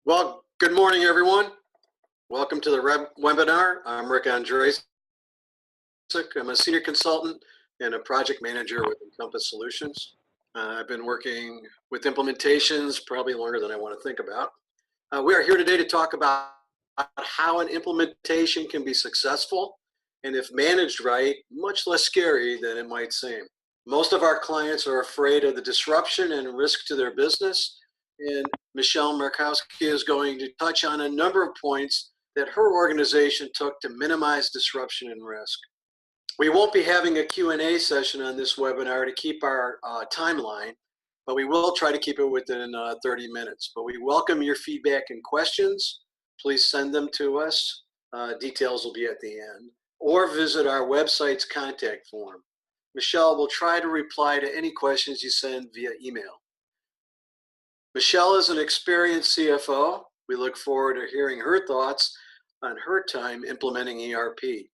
Well, good morning, everyone. Welcome to the webinar. I'm Rick Andrejczyk. I'm a senior consultant and a project manager with Encompass Solutions. I've been working with implementations probably longer than I want to think about. We are here today to talk about how an implementation can be successful and, if managed right, much less scary than it might seem. Most of our clients are afraid of the disruption and risk to their business, and Michelle Markowski is going to touch on a number of points that her organization took to minimize disruption and risk. We won't be having a Q&A session on this webinar to keep our timeline, but we will try to keep it within 30 minutes. But we welcome your feedback and questions. Please send them to us. Details will be at the end. Or visit our website's contact form. Michelle will try to reply to any questions you send via email. Michelle is an experienced CFO. We look forward to hearing her thoughts on her time implementing ERP.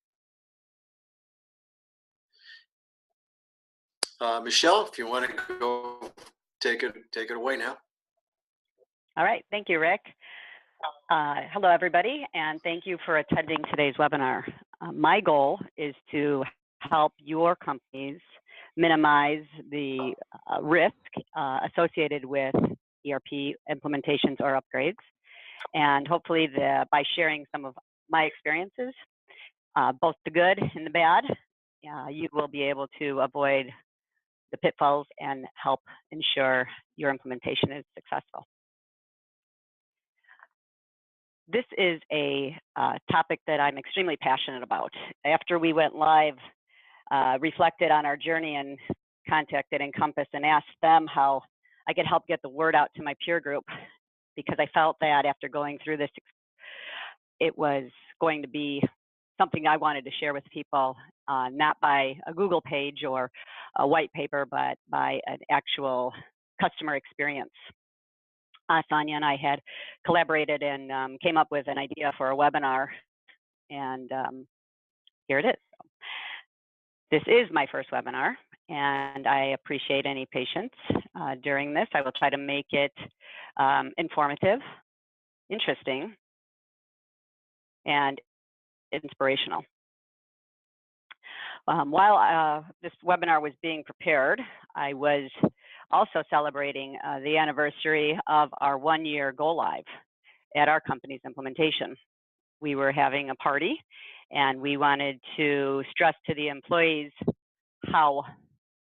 Michelle, if you want to go, take it away now. All right, thank you, Rick. Hello, everybody, and thank you for attending today's webinar. My goal is to help your companies minimize the risk associated with ERP implementations or upgrades, and hopefully by sharing some of my experiences, both the good and the bad, you will be able to avoid the pitfalls and help ensure your implementation is successful. This is a topic that I'm extremely passionate about. After we went live, reflected on our journey and contacted Encompass and asked them how I could help get the word out to my peer group, because I felt that after going through this, it was going to be something I wanted to share with people, not by a Google page or a white paper, but by an actual customer experience. Sonia and I had collaborated and came up with an idea for a webinar, and here it is. This is my first webinar, and I appreciate any patience during this. I will try to make it informative, interesting, and inspirational. While this webinar was being prepared, I was also celebrating the anniversary of our 1-year go live at our company's implementation. We were having a party, and we wanted to stress to the employees how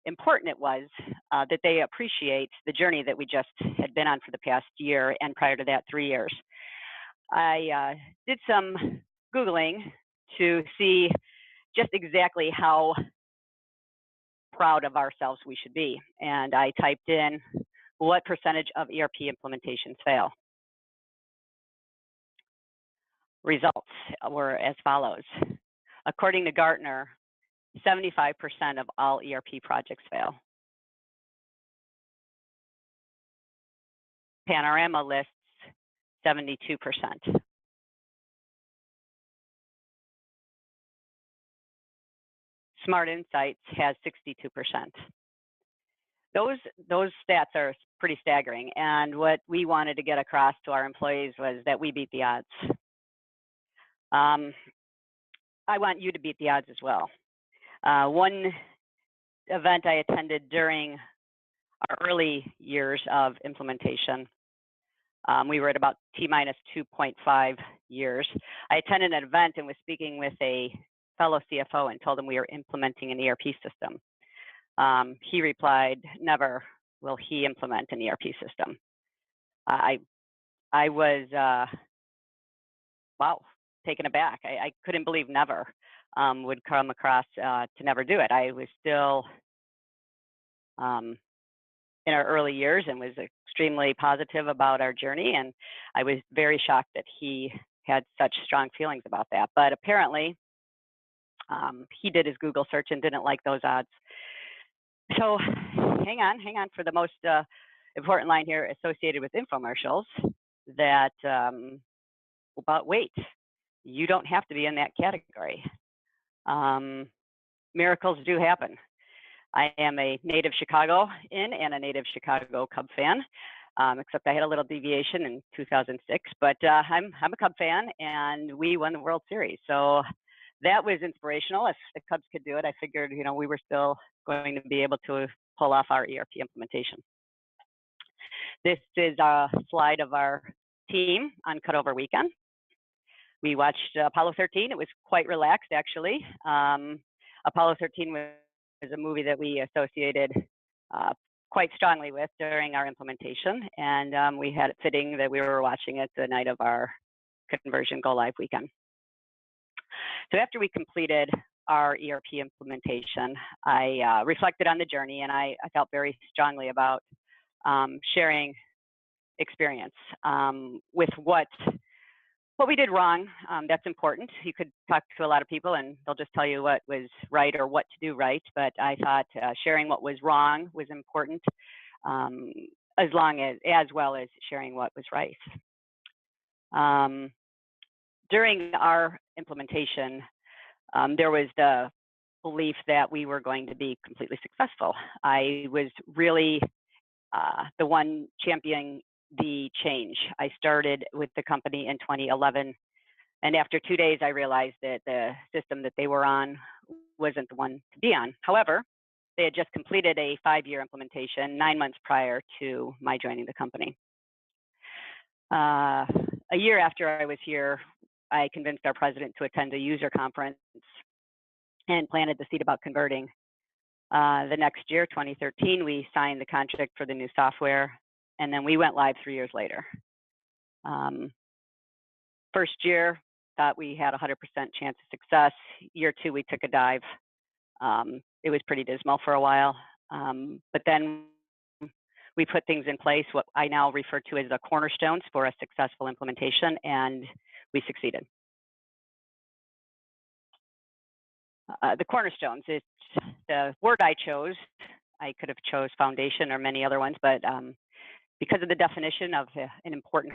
important it was that they appreciate the journey that we just had been on for the past year, and prior to that, 3 years. I did some Googling to see just exactly how proud of ourselves we should be. And I typed in, what percentage of ERP implementations fail? Results were as follows. According to Gartner, 75% of all ERP projects fail. Panorama lists 72%. Smart Insights has 62%. Those stats are pretty staggering, and what we wanted to get across to our employees was that we beat the odds. I want you to beat the odds as well. One event I attended during our early years of implementation, we were at about T-minus 2.5 years. I attended an event and was speaking with a fellow CFO and told him we were implementing an ERP system. He replied, never will he implement an ERP system. I was, wow, taken aback. I couldn't believe never would come across to never do it. I was still in our early years and was extremely positive about our journey, and I was very shocked that he had such strong feelings about that. But apparently, he did his Google search and didn't like those odds. So hang on for the most important line here associated with infomercials, that, but wait, you don't have to be in that category. Miracles do happen. I am a native Chicagoan and a native Chicago Cub fan. except I had a little deviation in 2006. But I'm a Cub fan, and we won the World Series. So that was inspirational. If the Cubs could do it, I figured, we were still going to be able to pull off our ERP implementation. This is a slide of our team on cutover weekend. We watched Apollo 13. It was quite relaxed, actually. Apollo 13 was a movie that we associated quite strongly with during our implementation, and we had it fitting that we were watching it the night of our conversion go live weekend. So after we completed our ERP implementation, I reflected on the journey, and I felt very strongly about sharing experience with what we did wrong. That's important. You could talk to a lot of people and they'll just tell you what was right or what to do right, but I thought sharing what was wrong was important, as well as sharing what was right. During our implementation, there was the belief that we were going to be completely successful. I was really the one championing the change. I started with the company in 2011, and after 2 days, I realized that the system that they were on wasn't the one to be on. However, they had just completed a 5-year implementation 9 months prior to my joining the company. A year after I was here, I convinced our president to attend a user conference and planted the seed about converting. The next year, 2013, we signed the contract for the new software, and then we went live 3 years later. First year, thought we had a 100% chance of success. Year 2, we took a dive. It was pretty dismal for a while, but then we put things in place, what I now refer to as the Cornerstones for a successful implementation, and we succeeded. The Cornerstones, it's the word I chose. I could have chose foundation or many other ones, but because of the definition of an important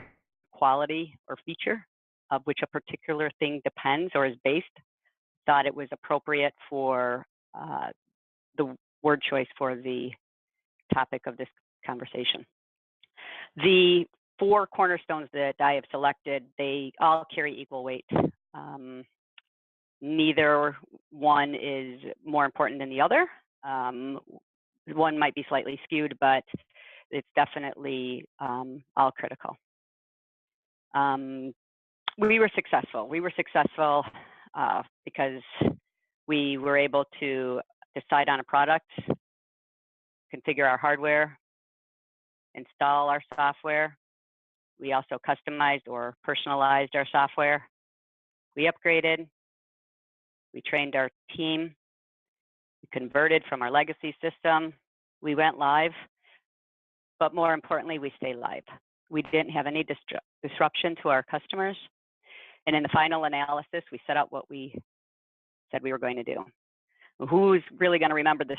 quality or feature of which a particular thing depends or is based, thought it was appropriate for the word choice for the topic of this conversation. The 4 cornerstones that I have selected, they all carry equal weight. Neither one is more important than the other. One might be slightly skewed, but it's definitely all critical. We were successful. We were successful because we were able to decide on a product, configure our hardware, install our software. We also customized or personalized our software. We upgraded. We trained our team. We converted from our legacy system. We went live. But more importantly, we stayed live. We didn't have any disruption to our customers. And in the final analysis, we set out what we said we were going to do. Who's really going to remember the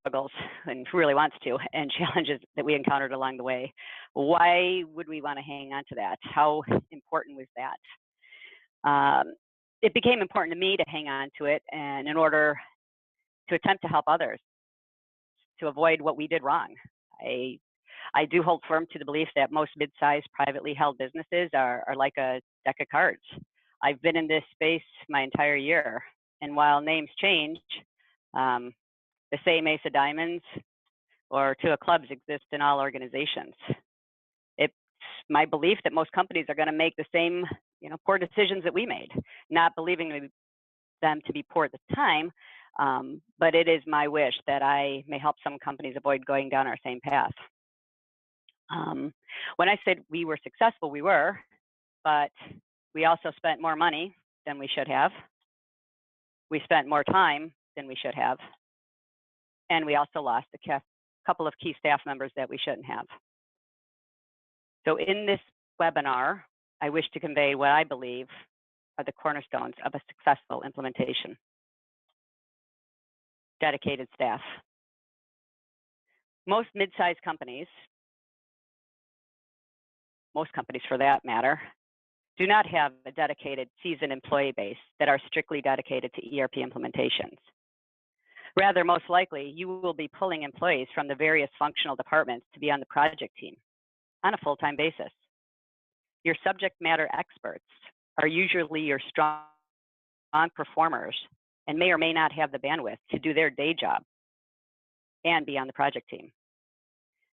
struggles, and who really wants to, and challenges that we encountered along the way? Why would we want to hang on to that? How important was that? It became important to me to hang on to it, and in order to attempt to help others to avoid what we did wrong. I do hold firm to the belief that most mid-sized privately held businesses are like a deck of cards. I've been in this space my entire year, and while names change, the same ace of diamonds or 2 of clubs exist in all organizations. It's my belief that most companies are going to make the same, poor decisions that we made, not believing them to be poor at the time, but it is my wish that I may help some companies avoid going down our same path. When I said we were successful, we were, but we also spent more money than we should have. We spent more time than we should have. And we also lost a couple of key staff members that we shouldn't have. So in this webinar, I wish to convey what I believe are the cornerstones of a successful implementation. Dedicated staff. Most mid-sized companies, most companies for that matter, do not have a dedicated seasoned employee base that are strictly dedicated to ERP implementations. Rather, most likely, you will be pulling employees from the various functional departments to be on the project team, on a full-time basis. Your subject matter experts are usually your strong performers and may or may not have the bandwidth to do their day job and be on the project team.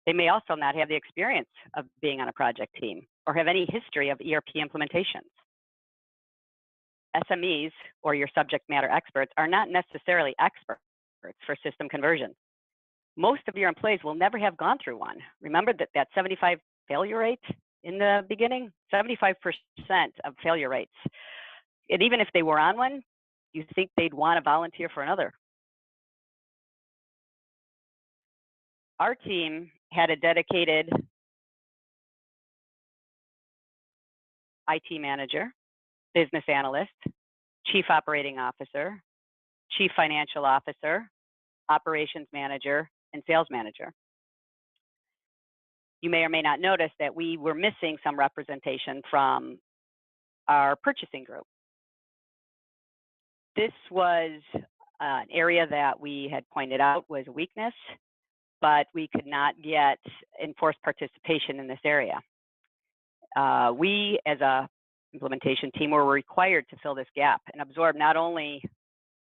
They may also not have the experience of being on a project team or have any history of ERP implementations. SMEs, or your subject matter experts, are not necessarily experts for system conversions. Most of your employees will never have gone through one. Remember that 75 failure rate in the beginning? 75% of failure rates. And even if they were on one, you think they'd want to volunteer for another. Our team had a dedicated IT manager, business analyst, chief operating officer, chief financial officer, operations manager, and sales manager. You may or may not notice that we were missing some representation from our purchasing group. This was an area that we had pointed out was a weakness, but we could not get enforced participation in this area. We, as a implementation team, were required to fill this gap and absorb not only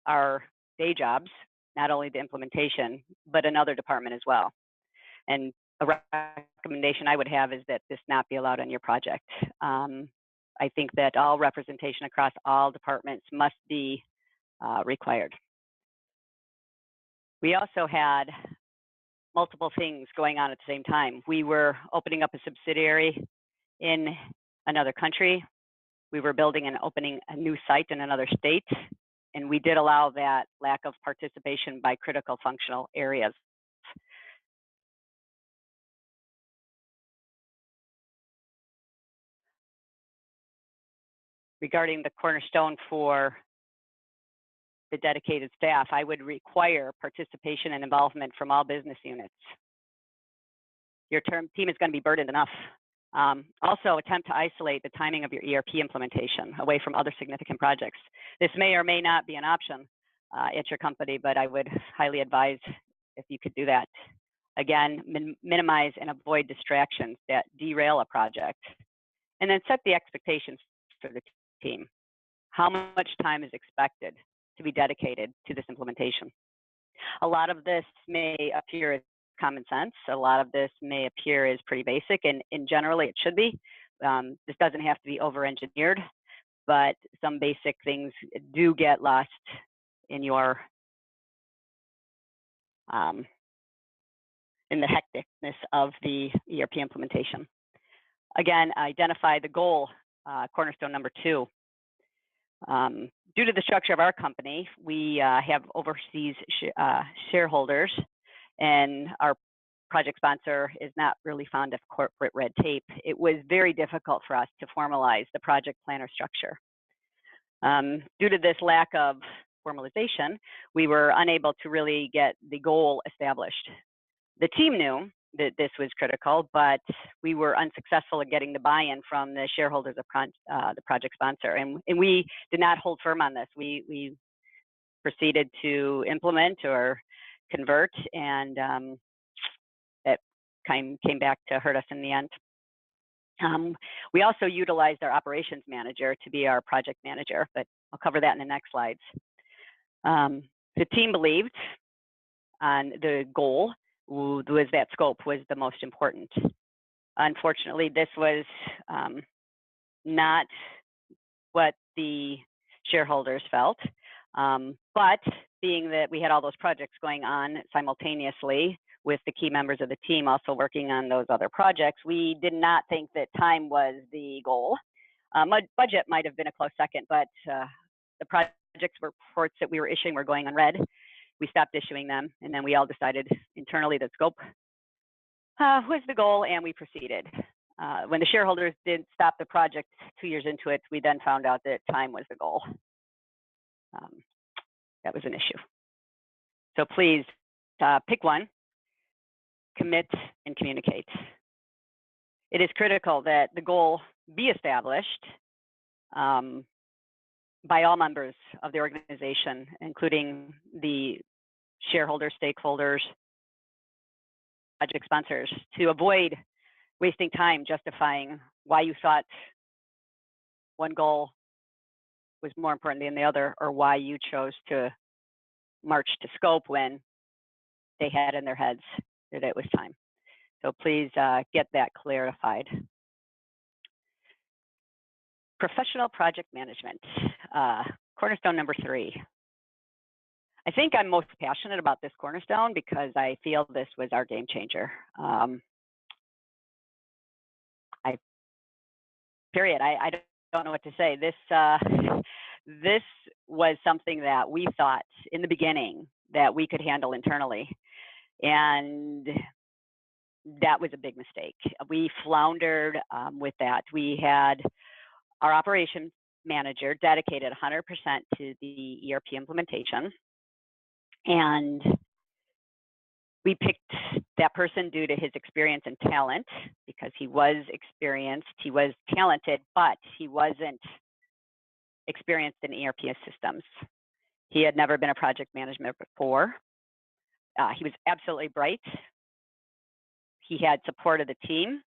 our day jobs, not only the implementation, but another department as well. And a recommendation I would have is that this not be allowed on your project. I think that all representation across all departments must be required. We also had multiple things going on at the same time. We were opening up a subsidiary in another country. We were building and opening a new site in another state, and we did allow that lack of participation by critical functional areas. Regarding the cornerstone for the dedicated staff, I would require participation and involvement from all business units. Your team is going to be burdened enough. Also, attempt to isolate the timing of your ERP implementation away from other significant projects. This may or may not be an option at your company, but I would highly advise if you could do that. Again, minimize and avoid distractions that derail a project. And then set the expectations for the team. How much time is expected to be dedicated to this implementation? A lot of this may appear as common sense. A lot of this may appear as pretty basic, and generally it should be. This doesn't have to be over-engineered, but some basic things do get lost in your in the hecticness of the ERP implementation. Again, identify the goal, cornerstone number 2. Due to the structure of our company, we have overseas shareholders, and our project sponsor is not really fond of corporate red tape. It was very difficult for us to formalize the project planner structure. Due to this lack of formalization, we were unable to really get the goal established. The team knew that this was critical, but we were unsuccessful in getting the buy-in from the shareholders of the project sponsor. And we did not hold firm on this. We proceeded to implement or convert, and it came back to hurt us in the end. We also utilized our operations manager to be our project manager, but I'll cover that in the next slides. The team believed on the goal was that scope was the most important. Unfortunately, this was not what the shareholders felt, but being that we had all those projects going on simultaneously with the key members of the team also working on those other projects, we did not think that time was the goal. Budget might have been a close second, but the project reports that we were issuing were going on red. We stopped issuing them, and then we all decided internally that scope was the goal, and we proceeded. When the shareholders did stop the project 2 years into it, we then found out that time was the goal. That was an issue. So please pick one, commit, and communicate. It is critical that the goal be established by all members of the organization, including the shareholders, stakeholders, project sponsors, to avoid wasting time justifying why you thought one goal was more important than the other, or why you chose to march to scope when they had in their heads that it was time. So please get that clarified. Professional project management, cornerstone number 3. I think I'm most passionate about this cornerstone because I feel this was our game changer. I don't know what to say. This was something that we thought in the beginning that we could handle internally, and that was a big mistake. We floundered with that. We had our operations manager dedicated 100% to the ERP implementation, and we picked that person due to his experience and talent, because he was experienced, he was talented, but he wasn't experienced in ERP systems. He had never been a project manager before. He was absolutely bright. He had support of the team.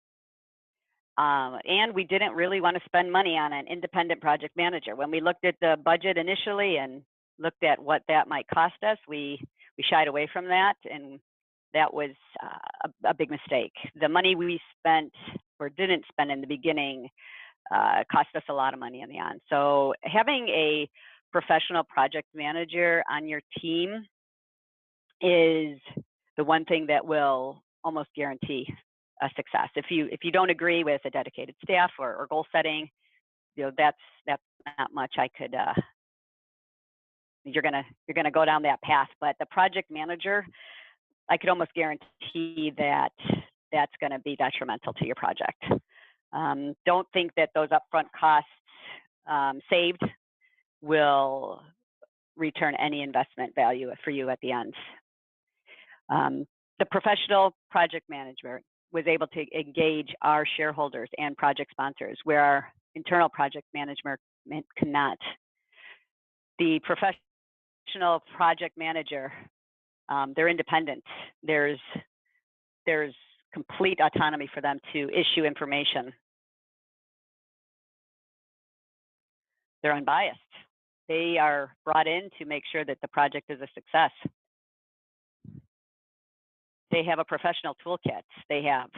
And we didn't really want to spend money on an independent project manager. When we looked at the budget initially and looked at what that might cost us, we shied away from that, and that was a big mistake. The money we spent or didn't spend in the beginning cost us a lot of money in the end. So having a professional project manager on your team is the one thing that will almost guarantee a success. If you don't agree with a dedicated staff or goal setting, that's not much I could. You're gonna go down that path. But the project manager, I could almost guarantee that that's going to be detrimental to your project. Don't think that those upfront costs saved will return any investment value for you at the end. The professional project manager was able to engage our shareholders and project sponsors, where our internal project management could not. The professional project manager, they're independent. There's complete autonomy for them to issue information. They're unbiased. They are brought in to make sure that the project is a success. They have a professional toolkit. They have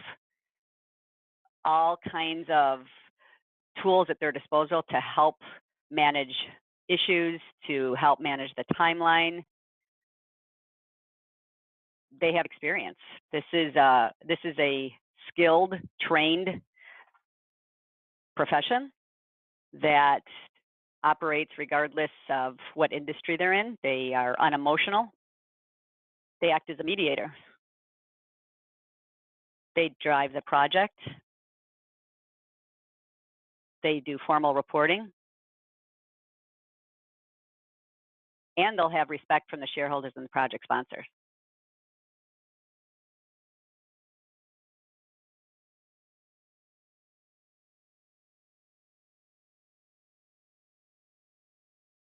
all kinds of tools at their disposal to help manage issues, to help manage the timeline. They have experience. This is a skilled, trained profession that operates regardless of what industry they're in. They are unemotional. They act as a mediator. They drive the project. They do formal reporting. And they'll have respect from the shareholders and the project sponsors.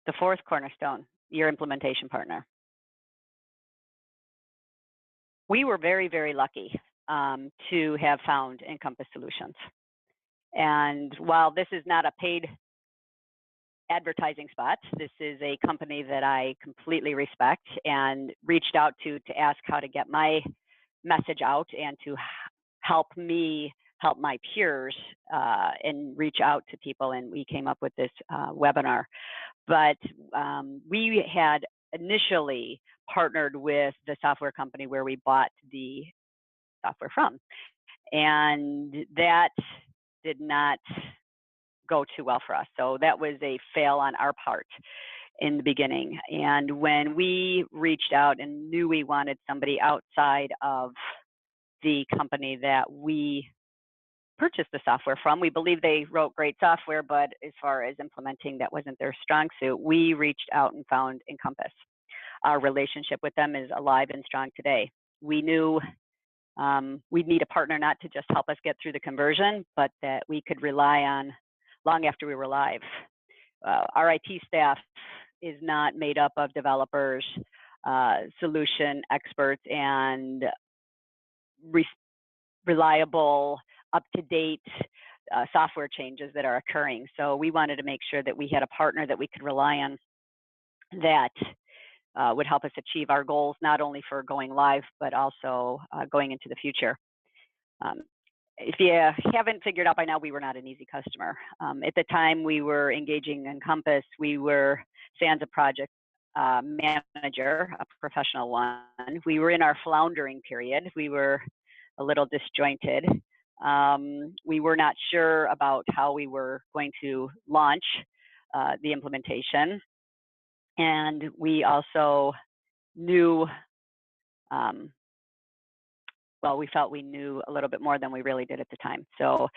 The 4th cornerstone, your implementation partner. We were very, very lucky to have found Encompass Solutions. And while this is not a paid advertising spot, this is a company that I completely respect and reached out to ask how to get my message out and to help me help my peers and reach out to people. And we came up with this webinar. But we had initially partnered with the software company where we bought the software from. And that did not go too well for us. So that was a fail on our part in the beginning. And when we reached out and knew we wanted somebody outside of the company that we purchased the software from, we believe they wrote great software, but as far as implementing, that wasn't their strong suit. We reached out and found Encompass. Our relationship with them is alive and strong today. We knew we'd need a partner not to just help us get through the conversion, but that we could rely on long after we were live. Our IT staff is not made up of developers, solution experts, and reliable up-to-date software changes that are occurring. So we wanted to make sure that we had a partner that we could rely on that would help us achieve our goals, not only for going live, but also going into the future. If you haven't figured out by now, we were not an easy customer. At the time we were engaging Encompass, we were sans a project manager, a professional one. We were in our floundering period. We were a little disjointed. We were not sure about how we were going to launch the implementation. And we also knew, well, we felt we knew a little bit more than we really did at the time. So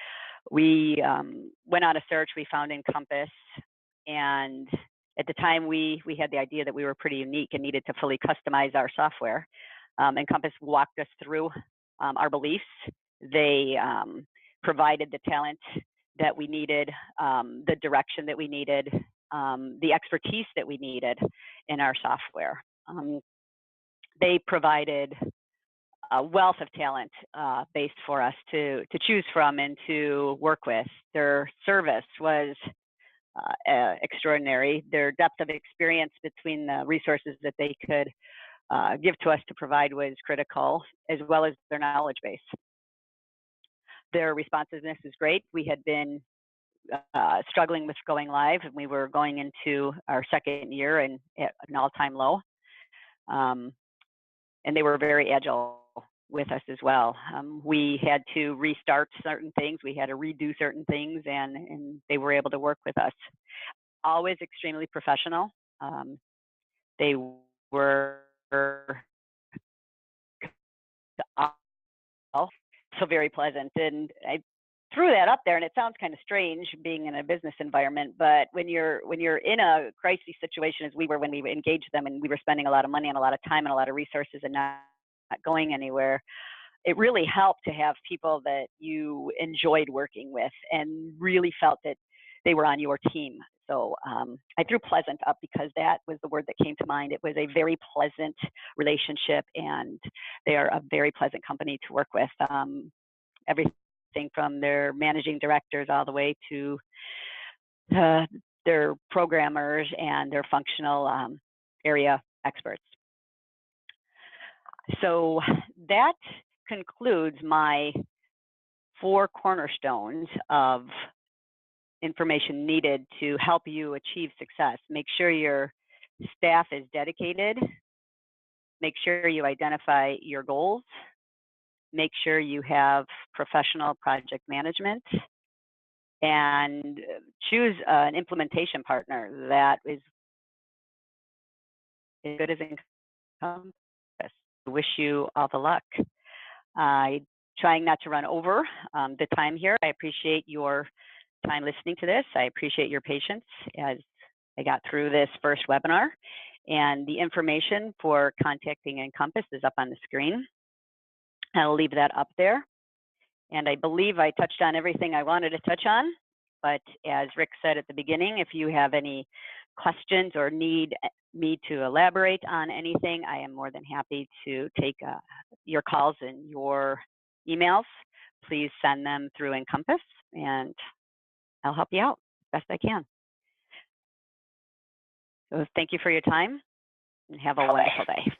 we went on a search, we found Encompass, and at the time we had the idea that we were pretty unique and needed to fully customize our software. Encompass walked us through our beliefs. They provided the talent that we needed, the direction that we needed, the expertise that we needed in our software. They provided a wealth of talent base for us to choose from and to work with. Their service was extraordinary. Their depth of experience between the resources that they could give to us to provide was critical, as well as their knowledge base. Their responsiveness is great. We had been struggling with going live, and we were going into our second year and at an all-time low. And they were very agile with us as well. We had to restart certain things. We had to redo certain things, and they were able to work with us. Always extremely professional. They were so very pleasant. And I threw that up there, and it sounds kind of strange being in a business environment, but when you're in a crisis situation, as we were when we engaged them, and we were spending a lot of money and a lot of time and a lot of resources and not going anywhere, it really helped to have people that you enjoyed working with and really felt that they were on your team. So I threw pleasant up because that was the word that came to mind. It was a very pleasant relationship, and they are a very pleasant company to work with. Everything from their managing directors all the way to their programmers and their functional area experts. So that concludes my 4 cornerstones of information needed to help you achieve success. Make sure your staff is dedicated. Make sure you identify your goals. Make sure you have professional project management, and choose an implementation partner that is as good as Encompass. I wish you all the luck. Trying not to run over the time here. I appreciate your time listening to this. I appreciate your patience as I got through this first webinar. And the information for contacting Encompass is up on the screen. I'll leave that up there. And I believe I touched on everything I wanted to touch on. But as Rick said at the beginning, if you have any questions or need me to elaborate on anything, I am more than happy to take your calls and your emails. Please send them through Encompass, and I'll help you out as best I can. So thank you for your time, and have a wonderful day.